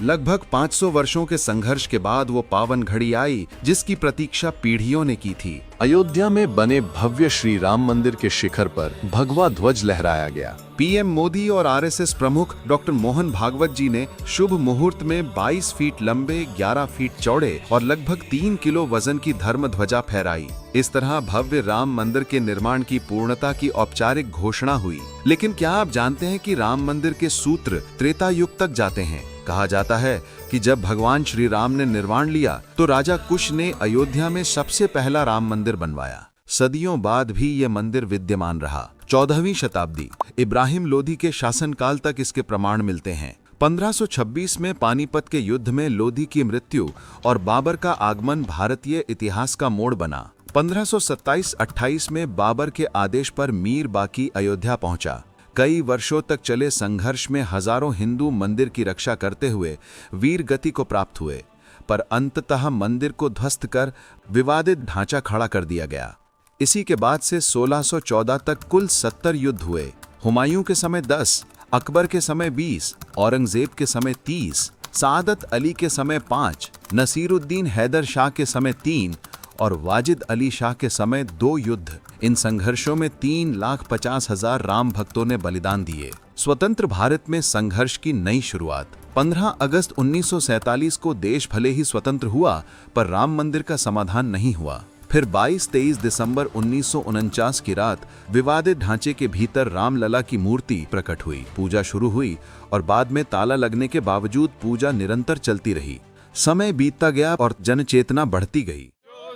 लगभग 500 वर्षों के संघर्ष के बाद वो पावन घड़ी आई जिसकी प्रतीक्षा पीढ़ियों ने की थी। अयोध्या में बने भव्य श्री राम मंदिर के शिखर पर भगवा ध्वज लहराया गया। पीएम मोदी और आरएसएस प्रमुख डॉक्टर मोहन भागवत जी ने शुभ मुहूर्त में 22 फीट लंबे, 11 फीट चौड़े और लगभग 3 किलो वजन की धर्म ध्वजा फहराई। इस तरह भव्य राम मंदिर के निर्माण की पूर्णता की औपचारिक घोषणा हुई। लेकिन क्या आप जानते हैं कि राम मंदिर के सूत्र त्रेता युग तक जाते हैं? कहा जाता है कि जब भगवान श्री राम ने निर्माण लिया तो राजा कुश ने अयोध्या में सबसे पहला राम मंदिर बनवाया। सदियों बाद भी ये मंदिर विद्यमान रहा। 14वीं शताब्दी इब्राहिम लोदी के शासनकाल तक इसके प्रमाण मिलते हैं। 1526 में पानीपत के युद्ध में लोदी की मृत्यु और बाबर का आगमन भारतीय इतिहास का मोड़ बना। 1527-28 में बाबर के आदेश पर मीर बाकी अयोध्या पहुंचा। कई वर्षों तक चले संघर्ष में हजारों हिंदू मंदिर की रक्षा करते हुए वीर गति को प्राप्त हुए, पर अंततः मंदिर को ध्वस्त कर विवादित ढांचा खड़ा कर दिया गया। इसी के बाद से 1614 तक कुल 70 युद्ध हुए। हुमायूं के समय 10, अकबर के समय 20, औरंगजेब के समय 30, सादत अली के समय 5, नसीरुद्दीन हैदर शाह के समय 3 और वाजिद अली शाह के समय 2 युद्ध। इन संघर्षों में 3,50,000 राम भक्तों ने बलिदान दिए। स्वतंत्र भारत में संघर्ष की नई शुरुआत। 15 अगस्त 1947 को देश भले ही स्वतंत्र हुआ, पर राम मंदिर का समाधान नहीं हुआ। फिर 22-23 दिसंबर 1949 की रात विवादित ढांचे के भीतर रामलला की मूर्ति प्रकट हुई। पूजा शुरू हुई और बाद में ताला लगने के बावजूद पूजा निरंतर चलती रही। समय बीतता गया और जनचेतना बढ़ती गई।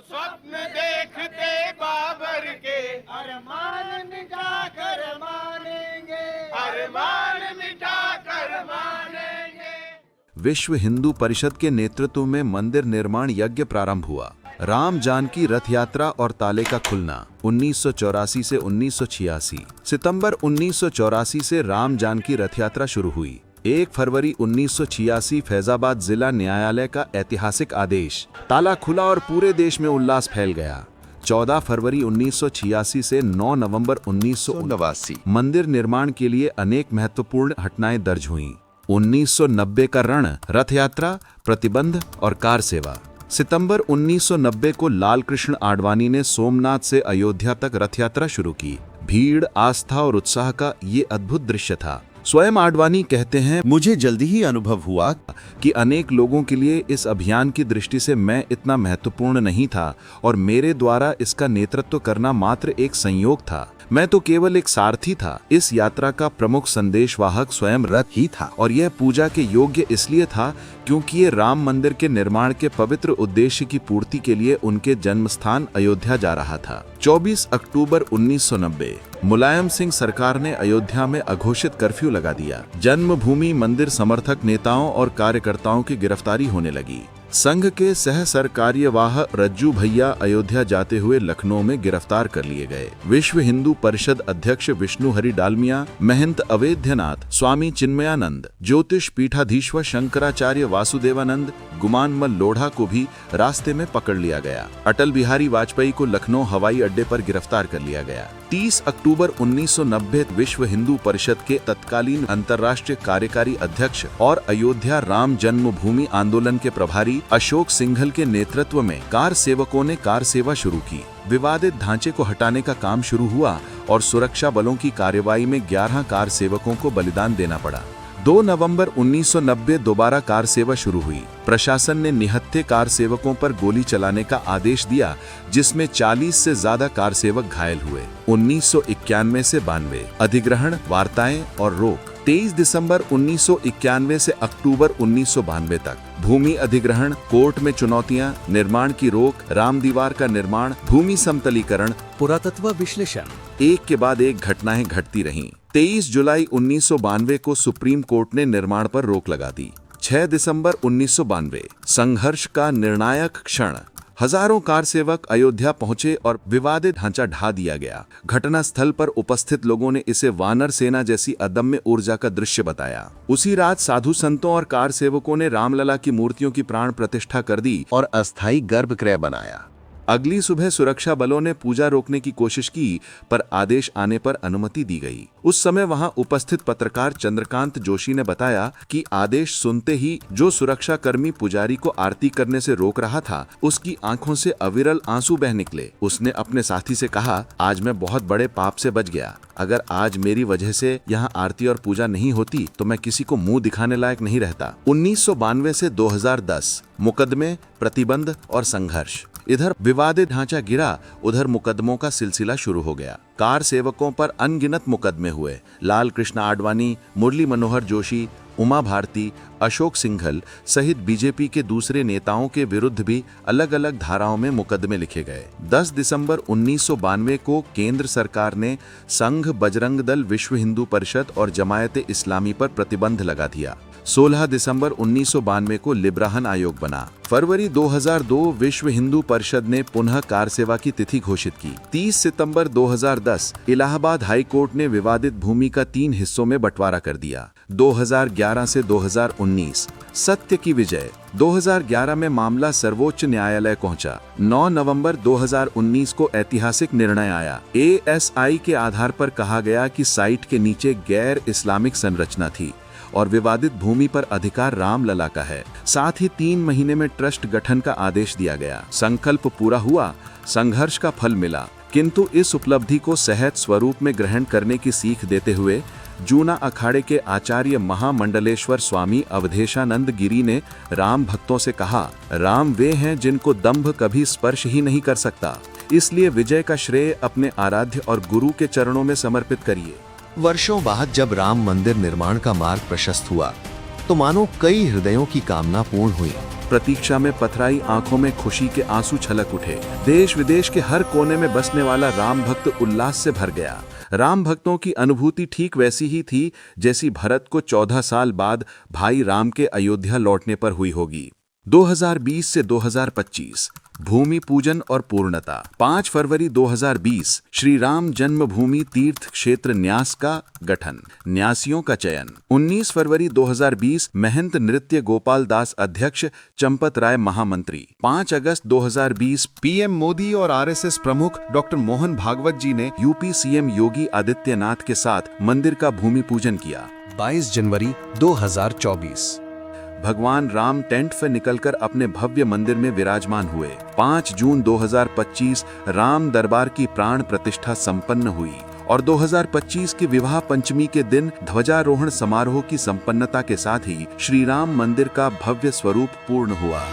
स्वप्न देखते बाबर के अरमान मिटा कर मानेंगे, अरमान मिटा कर मानेंगे। विश्व हिंदू परिषद के नेतृत्व में मंदिर निर्माण यज्ञ प्रारंभ हुआ। राम जानकी रथ यात्रा और ताले का खुलना 1984 से 1986। सितंबर 1984 से राम जानकी रथ यात्रा शुरू हुई। 1 फरवरी 1986 फैजाबाद जिला न्यायालय का ऐतिहासिक आदेश। ताला खुला और पूरे देश में उल्लास फैल गया। 14 फरवरी 1986 से 9 नवंबर 1989 मंदिर निर्माण के लिए अनेक महत्वपूर्ण घटनाएं दर्ज हुईं। 1990 का रण, रथ यात्रा, प्रतिबंध और कार सेवा। सितंबर 1990 को लाल कृष्ण आडवाणी ने सोमनाथ से अयोध्या तक रथ यात्रा शुरू की। भीड़, आस्था और उत्साह का ये अद्भुत दृश्य था। स्वयं आडवाणी कहते हैं, मुझे जल्दी ही अनुभव हुआ कि अनेक लोगों के लिए इस अभियान की दृष्टि से मैं इतना महत्वपूर्ण नहीं था और मेरे द्वारा इसका नेतृत्व करना मात्र एक संयोग था। मैं तो केवल एक सारथी था। इस यात्रा का प्रमुख संदेशवाहक स्वयं रथ ही था और यह पूजा के योग्य इसलिए था क्योंकि ये राम मंदिर के निर्माण के पवित्र उद्देश्य की पूर्ति के लिए उनके जन्म स्थान अयोध्या जा रहा था। 24 अक्टूबर 1990 मुलायम सिंह सरकार ने अयोध्या में अघोषित कर्फ्यू लगा दिया। जन्मभूमि मंदिर समर्थक नेताओं और कार्यकर्ताओं की गिरफ्तारी होने लगी। संघ के सह सरकार्यवाह रज्जू भैया अयोध्या जाते हुए लखनऊ में गिरफ्तार कर लिए गए। विश्व हिंदू परिषद अध्यक्ष विष्णु हरि डालमिया, महंत अवैधनाथ, स्वामी चिन्मयानंद, ज्योतिष पीठाधीश्वर शंकराचार्य वासुदेवानंद, गुमानमल लोढ़ा को भी रास्ते में पकड़ लिया गया। अटल बिहारी वाजपेयी को लखनऊ हवाई अड्डे पर गिरफ्तार कर लिया गया। 30 अक्टूबर 1990 विश्व हिंदू परिषद के तत्कालीन अंतर्राष्ट्रीय कार्यकारी अध्यक्ष और अयोध्या राम जन्मभूमि आंदोलन के प्रभारी अशोक सिंघल के नेतृत्व में कार सेवकों ने कार सेवा शुरू की। विवादित ढांचे को हटाने का काम शुरू हुआ और सुरक्षा बलों की कार्रवाई में 11 कार सेवकों को बलिदान देना पड़ा। 2 नवंबर 1990 दोबारा कार सेवा शुरू हुई। प्रशासन ने निहत्थे कार सेवकों पर गोली चलाने का आदेश दिया, जिसमें 40 से ज्यादा कार सेवक घायल हुए। 1991 से 92 अधिग्रहण, वार्ताएं और रोक। 23 दिसंबर 1991 से अक्टूबर 1992 तक भूमि अधिग्रहण, कोर्ट में चुनौतियां, निर्माण की रोक, राम दीवार का निर्माण, भूमि समतलीकरण, पुरातत्व विश्लेषण। एक के बाद एक घटनाएं घटती रहीं। 23 जुलाई 1992 को सुप्रीम कोर्ट ने निर्माण पर रोक लगा दी। 6 दिसंबर 1992 संघर्ष का निर्णायक क्षण। हजारों कार सेवक अयोध्या पहुंचे और विवादित ढांचा ढा दिया गया। घटना स्थल पर उपस्थित लोगों ने इसे वानर सेना जैसी अदम्य ऊर्जा का दृश्य बताया। उसी रात साधु संतों और कार सेवकों ने रामलला की मूर्तियों की प्राण प्रतिष्ठा कर दी और अस्थायी गर्भगृह बनाया। अगली सुबह सुरक्षा बलों ने पूजा रोकने की कोशिश की, पर आदेश आने पर अनुमति दी गई। उस समय वहां उपस्थित पत्रकार चंद्रकांत जोशी ने बताया कि आदेश सुनते ही जो सुरक्षा कर्मी पुजारी को आरती करने से रोक रहा था, उसकी आंखों से अविरल आंसू बह निकले। उसने अपने साथी से कहा, आज मैं बहुत बड़े पाप से बच गया। अगर आज मेरी वजह से यहाँ आरती और पूजा नहीं होती तो मैं किसी को मुंह दिखाने लायक नहीं रहता। 1992 से 2010 मुकदमे, प्रतिबंध और संघर्ष। इधर विवादित ढांचा गिरा, उधर मुकदमों का सिलसिला शुरू हो गया। कार सेवकों पर अनगिनत मुकदमे हुए। लाल कृष्ण आडवाणी, मुरली मनोहर जोशी, उमा भारती, अशोक सिंघल सहित बीजेपी के दूसरे नेताओं के विरुद्ध भी अलग अलग धाराओं में मुकदमे लिखे गए। 10 दिसंबर 1992 को केंद्र सरकार ने संघ, बजरंग दल, विश्व हिंदू परिषद और जमायत इस्लामी पर प्रतिबंध लगा दिया। 16 दिसंबर 1992 को लिब्राहन आयोग बना। फरवरी 2002 विश्व हिंदू परिषद ने पुनः कार सेवा की तिथि घोषित की। 30 सितंबर 2010 इलाहाबाद हाई कोर्ट ने विवादित भूमि का 3 हिस्सों में बंटवारा कर दिया। 2011 से 2019 सत्य की विजय। 2011 में मामला सर्वोच्च न्यायालय पहुंचा। 9 नवंबर 2019 को ऐतिहासिक निर्णय आया। ASI के आधार पर कहा गया कि साइट के नीचे गैर इस्लामिक संरचना थी और विवादित भूमि पर अधिकार रामलला का है। साथ ही 3 महीने में ट्रस्ट गठन का आदेश दिया गया। संकल्प पूरा हुआ, संघर्ष का फल मिला। किंतु इस उपलब्धि को सहज स्वरूप में ग्रहण करने की सीख देते हुए जूना अखाड़े के आचार्य महामंडलेश्वर स्वामी अवधेशानंद गिरी ने राम भक्तों से कहा, राम वे हैं जिनको दंभ कभी स्पर्श ही नहीं कर सकता, इसलिए विजय का श्रेय अपने आराध्य और गुरु के चरणों में समर्पित करिए। वर्षों बाद जब राम मंदिर निर्माण का मार्ग प्रशस्त हुआ तो मानो कई हृदयों की कामना पूर्ण हुई। प्रतीक्षा में पथराई आंखों में खुशी के आंसू छलक उठे। देश विदेश के हर कोने में बसने वाला राम भक्त उल्लास से भर गया। राम भक्तों की अनुभूति ठीक वैसी ही थी जैसी भरत को 14 साल बाद भाई राम के अयोध्या लौटने पर हुई होगी। 2020 से 2025 भूमि पूजन और पूर्णता। 5 फरवरी 2020 श्री राम जन्मभूमि तीर्थ क्षेत्र न्यास का गठन, न्यासियों का चयन। 19 फरवरी 2020 महंत नृत्य गोपाल दास अध्यक्ष, चंपत राय महामंत्री। 5 अगस्त 2020 PM मोदी और RSS प्रमुख डॉक्टर मोहन भागवत जी ने UP CM योगी आदित्यनाथ के साथ मंदिर का भूमि पूजन किया। 22 जनवरी 2024 भगवान राम टेंट से निकलकर अपने भव्य मंदिर में विराजमान हुए। 5 जून 2025 राम दरबार की प्राण प्रतिष्ठा संपन्न हुई और 2025 की विवाह पंचमी के दिन ध्वजारोहण समारोह की संपन्नता के साथ ही श्री राम मंदिर का भव्य स्वरूप पूर्ण हुआ।